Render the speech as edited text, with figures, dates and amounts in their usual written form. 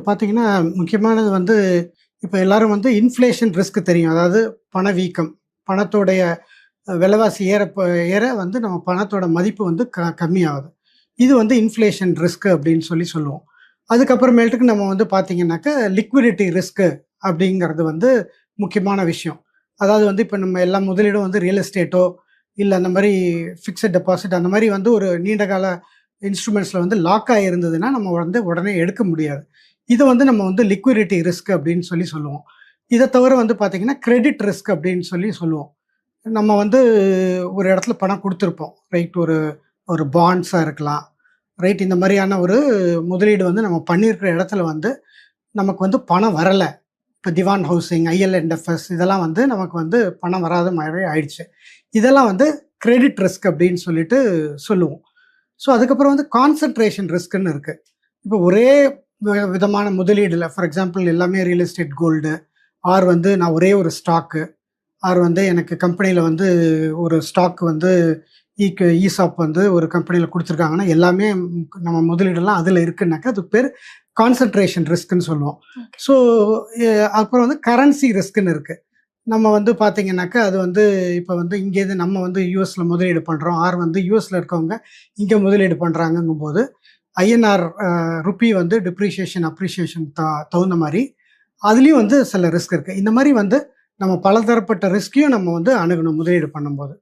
பார்த்தீங்கன்னா, முக்கியமானது வந்து இப்ப எல்லாரும் வந்து இன்ஃப்ளேஷன் ரிஸ்க் தெரியும். அதாவது பணவீக்கம். பணத்தோடைய விலைவாசி ஏற வந்து நம்ம பணத்தோட மதிப்பு வந்து கம்மியாகுது. இது வந்து இன்ஃப்ளேஷன் ரிஸ்க் அப்படின்னு சொல்லுவோம். அதுக்கப்புறமேட்டுக்கு நம்ம வந்து பார்த்தீங்கன்னாக்கா, லிக்விடிட்டி ரிஸ்க் அப்படிங்கிறது வந்து முக்கியமான விஷயம். அதாவது வந்து இப்ப நம்ம எல்லா முதலீடும் வந்து ரியல் எஸ்டேட்டோ, இல்ல அந்த மாரி ஃபிக்ஸட் டெபாசிட் அந்த மாரி வந்து ஒரு நீண்ட கால இன்ஸ்ட்ருமெண்ட்ஸ்ல வந்து லாக் ஆகியிருந்ததுன்னா, நம்ம வந்து உடனே எடுக்க முடியாது. இத வந்து நம்ம வந்து லிக்விடிட்டி ரிஸ்க் அப்படின்னு சொல்லுவோம். இத தவிர வந்து பார்த்தீங்கன்னா, கிரெடிட் ரிஸ்க் அப்படின்னு சொல்லுவோம். நம்ம வந்து ஒரு இடத்துல பணம் குடுத்துருப்போம். ரைட் ஒரு ஒரு பாண்ட்ஸா இருக்கலாம். ரைட் இந்த மாரியான ஒரு முதலீடு வந்து நம்ம பண்ணியிருக்கிற இடத்துல வந்து, நமக்கு வந்து பணம் வரல. இப்ப திவான் ஹவுசிங், ஐஎல்என்எஃப்எஸ் இதெல்லாம் வந்து நமக்கு வந்து பணம் வராத மாரி ஆயிடுச்சு. இதெல்லாம் வந்து கிரெடிட் ரிஸ்க் அப்படின்னு சொல்லுவோம். ஸோ அதுக்கப்புறம் வந்து கான்சன்ட்ரேஷன் ரிஸ்க்ன்னு இருக்கு. இப்போ ஒரே விதமான முதலீடுல ஃபார் எக்ஸாம்பிள் எல்லாமே ரியல் எஸ்டேட் கோல்டு, ஆர் வந்து நான் ஒரே ஒரு ஸ்டாக்கு, ஆர் வந்து எனக்கு கம்பெனியில வந்து ஒரு ஸ்டாக் வந்து ஈசாப் வந்து ஒரு கம்பெனியில குடுத்துருக்காங்கன்னா, எல்லாமே நம்ம முதலீடெல்லாம் அதுல இருக்குன்னாக்கா, அதுக்கு பேரு கான்சன்ட்ரேஷன் ரிஸ்க்ன்னு சொல்லுவோம். ஸோ அப்புறம் வந்து கரன்சி ரிஸ்க்ன்னு இருக்கு. நம்ம வந்து பார்த்தீங்கன்னாக்கா, அது வந்து இப்ப வந்து இங்கேருந்து நம்ம வந்து யுஎஸ்ல முதலீடு பண்றோம். ஆர் வந்து யுஎஸ்ல இருக்கவங்க இங்க முதலீடு பண்றாங்கங்கும்போது, ஐஎன்ஆர் ருப்பி வந்து டிப்ரிசியேஷன், அப்ரிசியேஷன் தகுந்த மாரி, அதுலயும் வந்து சில ரிஸ்க் இருக்கு. இந்த மாரி வந்து நம்ம பலதரப்பட்ட ரிஸ்க்கையும் நம்ம வந்து அணுகணும் முதலீடு பண்ணும்போது.